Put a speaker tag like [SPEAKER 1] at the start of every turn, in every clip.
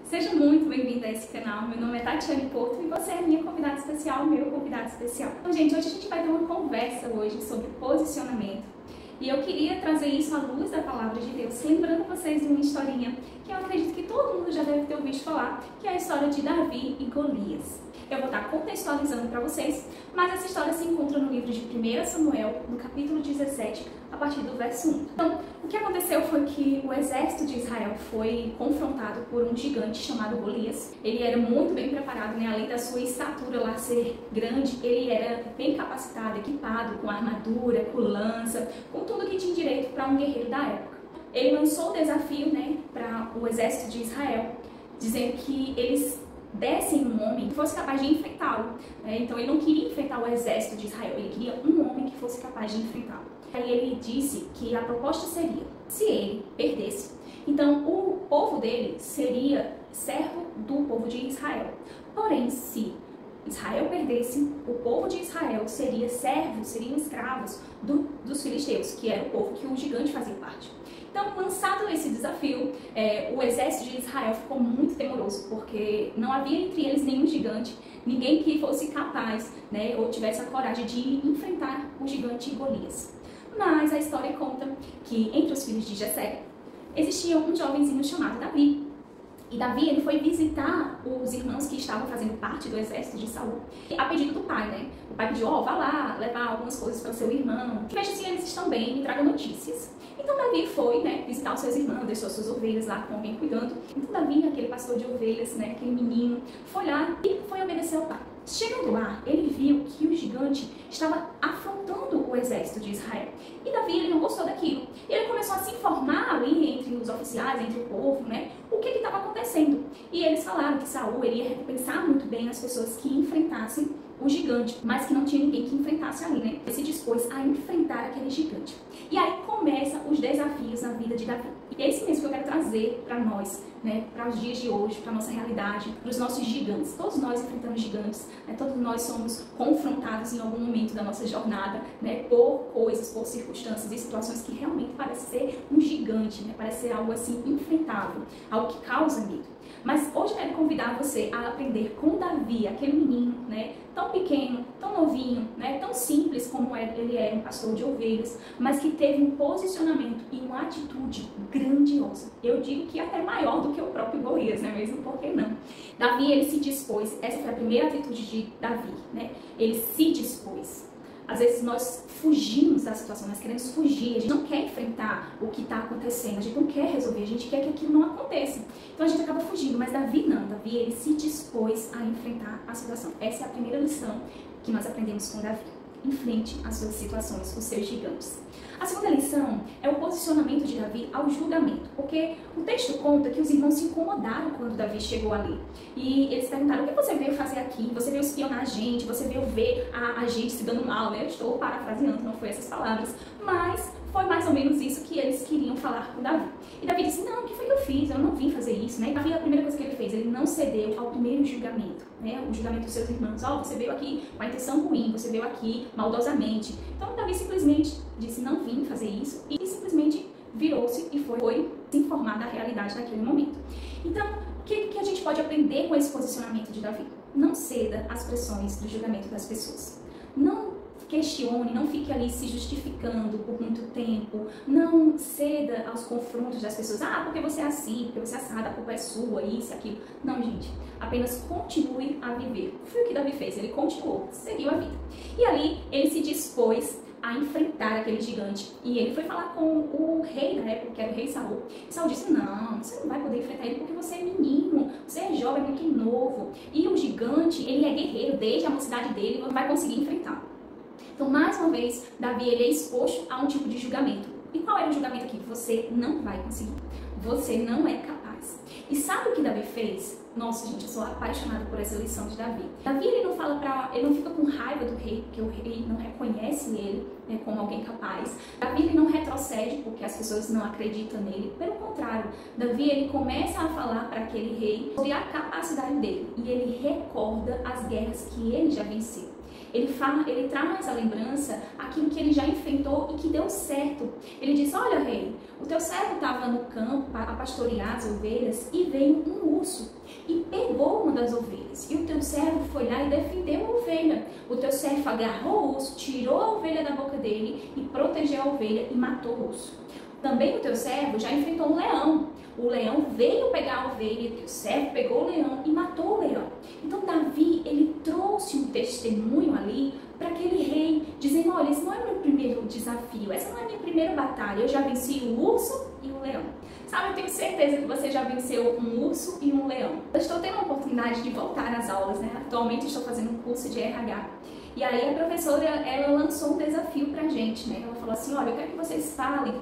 [SPEAKER 1] Seja muito bem-vindo a esse canal. Meu nome é Tatiane Porto e você é minha convidada especial, meu convidado especial. Então, gente, hoje a gente vai ter uma conversa hoje sobre posicionamento. E eu queria trazer isso à luz da palavra de Deus, lembrando vocês de uma historinha que eu acredito que todo mundo já deve ter ouvido falar, que é a história de Davi e Golias. Eu vou estar contextualizando para vocês, mas essa história se encontra no livro de 1 Samuel, no capítulo 17, a partir do verso 1. Então, o que aconteceu foi que o exército de Israel foi confrontado por um gigante chamado Golias. Ele era muito bem preparado, né? Além da sua estatura lá ser grande, ele era bem capacitado, equipado com armadura, com lança, com tudo que tinha direito para um guerreiro da época. Ele lançou o desafio, né, para o exército de Israel, dizendo que eles dessem um homem que fosse capaz de enfrentá-lo. Então ele não queria enfrentar o exército de Israel, ele queria um homem que fosse capaz de enfrentá-lo. Aí ele disse que a proposta seria, se ele perdesse, então o povo dele seria servo do povo de Israel. Porém, se Israel perdesse, o povo de Israel seria servo, seriam escravos dos filisteus, que era o povo que o gigante fazia parte. Então, lançado esse desafio, o exército de Israel ficou muito temoroso, porque não havia entre eles nenhum gigante, ninguém que fosse capaz, né, ou tivesse a coragem de enfrentar o gigante Golias. Mas a história conta que entre os filhos de Jessé existia um jovenzinho chamado Davi. E Davi, ele foi visitar os irmãos que estavam fazendo parte do exército de Saul, a pedido do pai, né? O pai pediu, vá lá, levar algumas coisas para o seu irmão, veja se eles estão bem, me traga notícias. Então Davi foi, né, visitar os seus irmãos, deixou suas ovelhas lá com alguém cuidando. Então Davi, aquele pastor de ovelhas, né, aquele menino, foi lá e foi obedecer ao pai. Chegando lá, ele viu que o gigante estava afrontando o exército de Israel. E Davi, ele não gostou daquilo. Ele começou a se informar ali entre os oficiais, entre o povo, né, o que estava acontecendo. E eles falaram que Saul iria recompensar muito bem as pessoas que enfrentassem o gigante, mas que não tinha ninguém que enfrentasse ali, né? Ele se dispôs a enfrentar aquele gigante. E aí começam os desafios na vida de Davi. E é isso mesmo que eu quero trazer para nós, né? Para os dias de hoje, para a nossa realidade, para os nossos gigantes. Todos nós enfrentamos gigantes, né? Todos nós somos confrontados em algum momento da nossa jornada, né? Por coisas, por circunstâncias e situações que realmente parecem ser um gigante, né? Parece ser algo assim enfrentável, algo que causa medo. Mas hoje eu quero convidar você a aprender com Davi, aquele menino, né, tão pequeno, tão novinho, né, tão simples como ele era, um pastor de ovelhas, mas que teve um posicionamento e uma atitude grandiosa. Eu digo que até maior do que o próprio Golias, né, mesmo porque não. Davi, ele se dispôs, essa foi a primeira atitude de Davi, né, ele se dispôs. Às vezes nós fugimos da situação, nós queremos fugir, a gente não quer enfrentar o que está acontecendo, a gente não quer resolver, a gente quer que aquilo não aconteça. Então a gente acaba fugindo, mas Davi não, Davi ele se dispôs a enfrentar a situação. Essa é a primeira lição que nós aprendemos com Davi. Enfrente as suas situações, os seus gigantes. A segunda lição é o posicionamento de Davi ao julgamento, porque o texto conta que os irmãos se incomodaram quando Davi chegou ali. E eles perguntaram, o que você veio fazer aqui? Você veio espionar a gente, você veio ver a gente se dando mal, né? Eu estou parafraseando, não foi essas palavras, mas foi mais ou menos isso que eles queriam falar com Davi. E Davi disse, não, o que foi que eu fiz? Eu não vim fazer isso, né? E Davi, a primeira coisa que ele fez, ele não cedeu ao primeiro julgamento, né? O julgamento dos seus irmãos. Você veio aqui com a intenção ruim, você veio aqui maldosamente. Então Davi simplesmente disse, não vim fazer isso, e simplesmente virou-se e foi se informar da realidade daquele momento. Então, o que a gente pode aprender com esse posicionamento de Davi? Não ceda às pressões do julgamento das pessoas. Não questione, não fique ali se justificando por muito tempo, não ceda aos confrontos das pessoas, porque você é assim, porque você é assada, a culpa é sua, isso, aquilo. Não, gente, apenas continue a viver. Foi o que Davi fez, ele continuou, seguiu a vida. E ali, ele se dispôs a enfrentar aquele gigante. E ele foi falar com o rei da época, que era o rei Saul. E Saul disse, não, você não vai poder enfrentar ele porque você é menino, você é jovem, muito novo. E o gigante, ele é guerreiro, desde a mocidade dele, você vai conseguir enfrentar. Então, mais uma vez, Davi ele é exposto a um tipo de julgamento. E qual era o julgamento aqui? Você não vai conseguir. Você não é capaz. E sabe o que Davi fez? Nossa, gente, eu sou apaixonada por essa lição de Davi. Davi, ele não fica com raiva do rei, porque o rei não reconhece ele, né, como alguém capaz. Davi, ele não retrocede porque as pessoas não acreditam nele. Pelo contrário, Davi, ele começa a falar para aquele rei sobre a capacidade dele. E ele recorda as guerras que ele já venceu. Ele traz à lembrança aquilo que ele já enfrentou e que deu certo. Ele diz, olha rei, o teu servo estava no campo a pastorear as ovelhas e veio um urso das ovelhas. E o teu servo foi lá e defendeu a ovelha. O teu servo agarrou o urso, tirou a ovelha da boca dele e protegeu a ovelha e matou o urso. Também o teu servo já enfrentou um leão. O leão veio pegar a ovelha, o teu servo pegou o leão e matou o leão. Então Davi, ele trouxe um testemunho ali para aquele rei, dizendo, olha, esse não é o meu primeiro desafio, essa não é a minha primeira batalha, eu já venci o urso e o leão. Sabe, eu tenho certeza que você já venceu um urso e um leão. Eu estou tendo a oportunidade de voltar às aulas, né? Atualmente estou fazendo um curso de RH. E aí a professora, ela lançou um desafio pra gente, né? Ela falou assim, olha, eu quero que vocês falem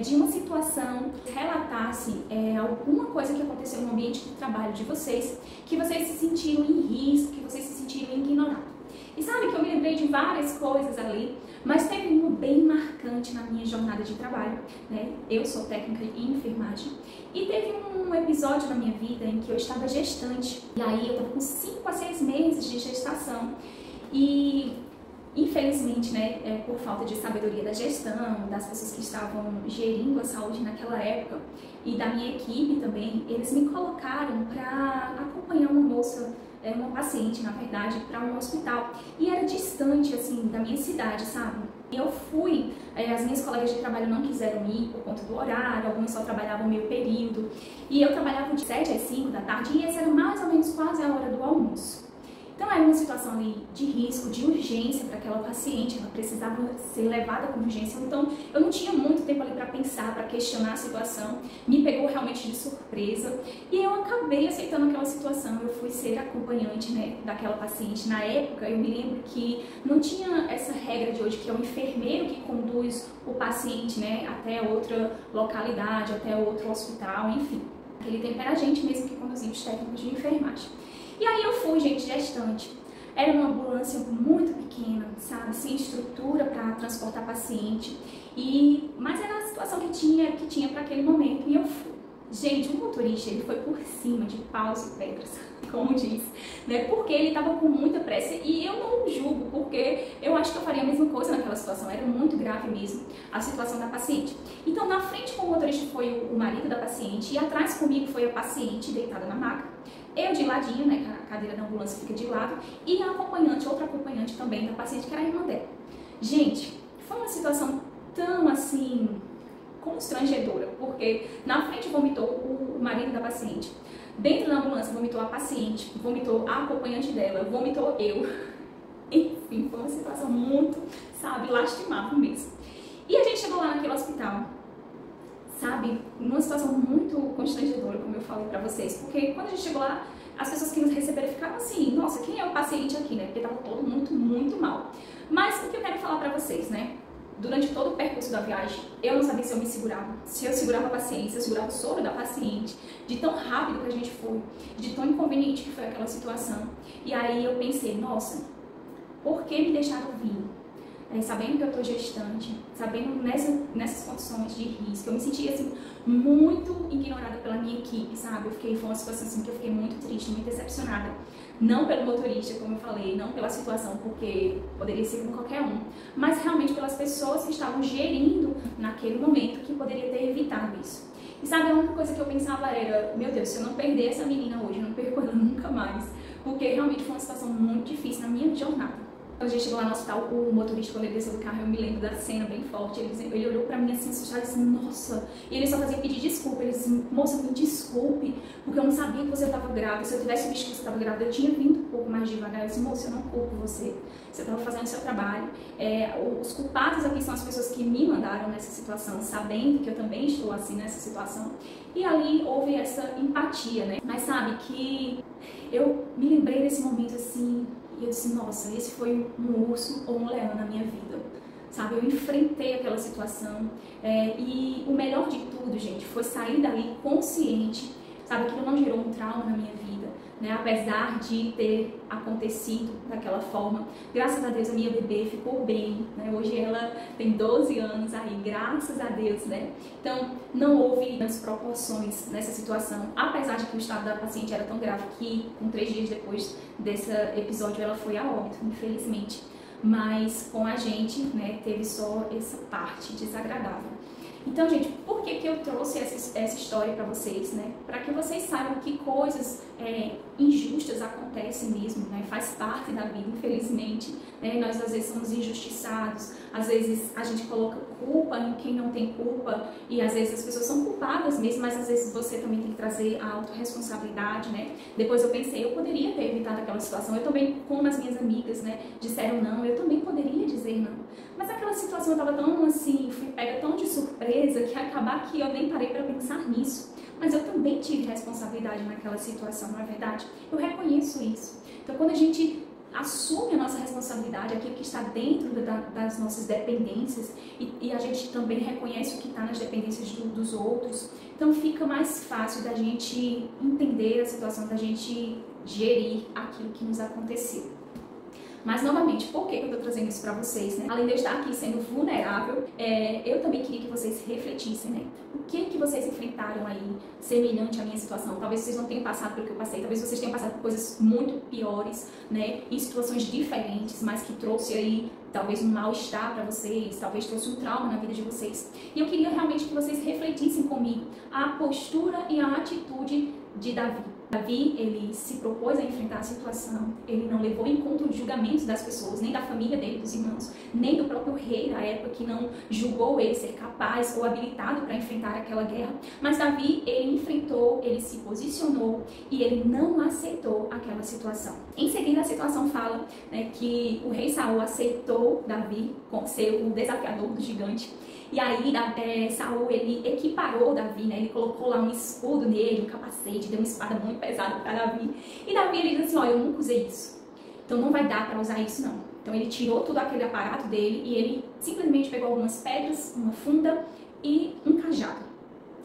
[SPEAKER 1] de uma situação, relatassem alguma coisa que aconteceu no ambiente de trabalho de vocês, que vocês se sentiram em risco, que vocês se sentiram ignorados. E sabe que eu me lembrei de várias coisas ali, mas teve uma bem marcante na minha jornada de trabalho, né? Eu sou técnica em enfermagem e teve um episódio na minha vida em que eu estava gestante, e aí eu estava com 5 a 6 meses de gestação. E, infelizmente, né, por falta de sabedoria da gestão, das pessoas que estavam gerindo a saúde naquela época e da minha equipe também, eles me colocaram para acompanhar uma moça, uma paciente, na verdade, para um hospital. E era distante, assim, da minha cidade, sabe? E eu fui, as minhas colegas de trabalho não quiseram ir por conta do horário, algumas só trabalhavam meio período. E eu trabalhava de 7 às 5 da tarde e essa era mais ou menos quase a hora do almoço. Então era uma situação ali de risco, de urgência para aquela paciente, ela precisava ser levada com urgência, então eu não tinha muito tempo ali para pensar, para questionar a situação, me pegou realmente de surpresa e eu acabei aceitando aquela situação, eu fui ser acompanhante, né, daquela paciente. Na época eu me lembro que não tinha essa regra de hoje, que é o enfermeiro que conduz o paciente, né, até outra localidade, até outro hospital, enfim. Aquele tempo era a gente mesmo que conduzia os técnicos de enfermagem. E aí eu fui, gente, gestante. Era uma ambulância muito pequena, sabe, sem estrutura para transportar paciente. Mas era a situação que tinha para aquele momento. E eu fui. Gente, o motorista, ele foi por cima de paus e pedras, como diz, né? Porque ele estava com muita pressa e eu não julgo, porque eu acho que eu faria a mesma coisa naquela situação. Era muito grave mesmo a situação da paciente. Então, na frente com o motorista foi o marido da paciente e atrás comigo foi a paciente deitada na maca. Eu de ladinho, né, a cadeira da ambulância fica de lado, e a acompanhante, outra acompanhante também da paciente, que era a irmã dela. Gente, foi uma situação tão, assim, constrangedora, porque na frente vomitou o marido da paciente, dentro da ambulância vomitou a paciente, vomitou a acompanhante dela, vomitou eu. Enfim, foi uma situação muito, sabe, lastimável mesmo. E a gente chegou lá naquele hospital, sabe, numa situação muito constrangedora, como eu falei pra vocês, porque quando a gente chegou lá, as pessoas que nos receberam ficaram assim, nossa, quem é o paciente aqui, né, porque tava todo mundo muito mal. Mas o que eu quero falar pra vocês, né, durante todo o percurso da viagem, eu não sabia se eu me segurava, se eu segurava a paciente, se eu segurava o soro da paciente, de tão rápido que a gente foi, de tão inconveniente que foi aquela situação. E aí eu pensei, nossa, por que me deixaram vir? Sabendo que eu estou gestante, sabendo nessas condições de risco, eu me senti assim, muito ignorada pela minha equipe, sabe? Foi uma situação assim que eu fiquei muito triste, muito decepcionada. Não pelo motorista, como eu falei, não pela situação, porque poderia ser com qualquer um, mas realmente pelas pessoas que estavam gerindo naquele momento, que poderia ter evitado isso. E sabe, a única coisa que eu pensava era, meu Deus, se eu não perder essa menina hoje, eu não perco ela nunca mais, porque realmente foi uma situação muito difícil na minha jornada. Quando a gente chegou lá no hospital, o motorista, quando ele desceu do carro, eu me lembro da cena bem forte. Ele olhou pra mim assim, assustado, e disse, nossa. E ele só fazia pedir desculpa. Ele disse, moça, me desculpe, porque eu não sabia que você estava grávida. Se eu tivesse visto que você estava grávida, eu tinha vindo um pouco mais devagar. Eu disse, moça, eu não culpo você. Você estava fazendo o seu trabalho. Os culpados aqui são as pessoas que me mandaram nessa situação, sabendo que eu também estou assim nessa situação. E ali houve essa empatia, né? Mas sabe que eu me lembrei desse momento assim. E eu disse, nossa, esse foi um urso ou um leão na minha vida, sabe? Eu enfrentei aquela situação e o melhor de tudo, gente, foi sair dali consciente, sabe? Aquilo não gerou um trauma na minha vida, né? Apesar de ter acontecido daquela forma, graças a Deus a minha bebê ficou bem, né? Hoje ela tem 12 anos aí, graças a Deus, né? Então, não houve desproporções nessa situação, apesar de que o estado da paciente era tão grave que, com 3 dias depois desse episódio, ela foi a óbito, infelizmente. Mas com a gente, né, teve só essa parte desagradável. Então, gente, por que eu trouxe essa história para vocês, né? Para que vocês saibam que coisas injustas acontecem mesmo, né? Faz parte da vida, infelizmente, né? Nós às vezes somos injustiçados, às vezes a gente coloca culpa em quem não tem culpa e às vezes as pessoas são culpadas mesmo, mas às vezes você também tem que trazer a autorresponsabilidade, né? Depois eu pensei, eu poderia ter evitado aquela situação, eu também, como as minhas amigas, né, disseram não, eu também poderia dizer não. Mas aquela situação eu estava tão assim, fui pega tão de surpresa que acabar que eu nem parei para pensar nisso. Mas eu também tive responsabilidade naquela situação, não é verdade? Eu reconheço isso. Então, quando a gente assume a nossa responsabilidade, aquilo que está dentro das nossas dependências, e a gente também reconhece o que está nas dependências dos outros, então fica mais fácil da gente entender a situação, da gente gerir aquilo que nos aconteceu. Mas, novamente, por que eu estou trazendo isso para vocês, né? Além de eu estar aqui sendo vulnerável, eu também queria que vocês refletissem, né? O que vocês enfrentaram aí semelhante à minha situação? Talvez vocês não tenham passado pelo que eu passei, talvez vocês tenham passado por coisas muito piores, né? Em situações diferentes, mas que trouxe aí talvez um mal-estar para vocês, talvez trouxe um trauma na vida de vocês. E eu queria realmente que vocês refletissem comigo a postura e a atitude de Davi. Davi, ele se propôs a enfrentar a situação, ele não levou em conta os julgamentos das pessoas, nem da família dele, dos irmãos, nem do próprio rei da época, que não julgou ele ser capaz ou habilitado para enfrentar aquela guerra. Mas Davi, ele enfrentou, ele se posicionou e ele não aceitou aquela situação. Em seguida, a situação fala, né, que o rei Saul aceitou Davi como ser o desafiador do gigante. E aí, Saul, ele equiparou Davi, né? Ele colocou lá um escudo nele, um capacete, deu uma espada muito pesada para Davi. E Davi, ele diz assim, olha, eu nunca usei isso, então não vai dar para usar isso não. Então ele tirou todo aquele aparato dele e ele simplesmente pegou algumas pedras, uma funda e um cajado.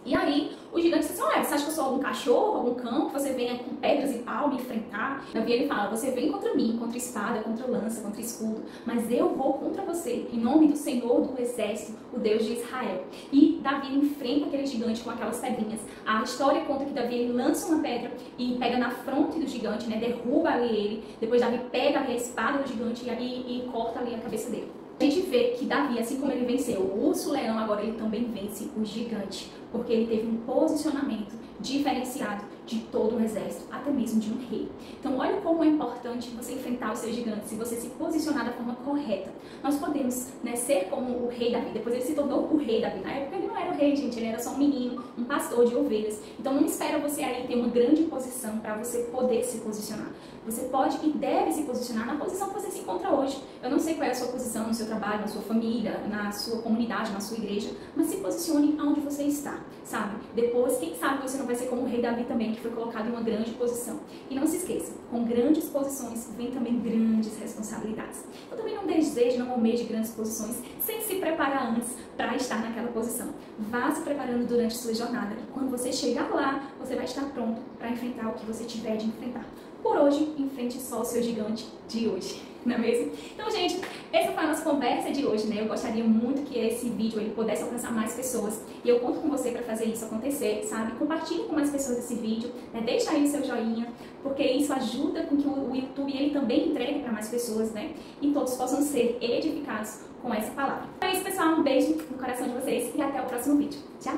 [SPEAKER 1] E aí, o gigante disse assim, você acha que eu sou algum cachorro, algum cão, que você venha com pedras e pau me enfrentar? Davi, ele fala, você vem contra mim, contra espada, contra lança, contra escudo, mas eu vou contra você, em nome do Senhor do Exército, o Deus de Israel. E Davi enfrenta aquele gigante com aquelas pedrinhas. A história conta que Davi, ele lança uma pedra e pega na fronte do gigante, né, derruba ali ele, depois Davi pega ali a espada do gigante e corta ali a cabeça dele. A gente vê que Davi, assim como ele venceu o urso-leão, agora ele também vence o gigante, porque ele teve um posicionamento diferenciado de todo um exército, até mesmo de um rei. Então, olha como é importante você enfrentar os seus gigantes, se você se posicionar da forma correta. Nós podemos, né, ser como o rei Davi, depois ele se tornou o rei Davi. Na época ele não era o rei, gente, ele era só um menino, um pastor de ovelhas. Então, não espera você aí ter uma grande posição para você poder se posicionar. Você pode e deve se posicionar na posição que você se encontra hoje. Eu não sei qual é a sua posição no seu trabalho, na sua família, na sua comunidade, na sua igreja, mas se posicione onde você está, sabe? Depois, quem sabe você não vai ser como o rei Davi também, que foi colocado em uma grande posição. E não se esqueça, com grandes posições vem também grandes responsabilidades. Eu também não desejo, não almeje grandes posições sem se preparar antes para estar naquela posição. Vá se preparando durante a sua jornada e quando você chegar lá, você vai estar pronto para enfrentar o que você tiver de enfrentar. Por hoje, enfrente só o seu gigante de hoje, não é mesmo? Então, gente, essa foi a nossa conversa de hoje, né? Eu gostaria muito que esse vídeo ele pudesse alcançar mais pessoas e eu conto com você para fazer isso acontecer, sabe? Compartilhe com mais pessoas esse vídeo, né? Deixa aí o seu joinha, porque isso ajuda com que o YouTube ele também entregue para mais pessoas, né? E todos possam ser edificados com essa palavra. Então é isso, pessoal. Um beijo no coração de vocês e até o próximo vídeo. Tchau!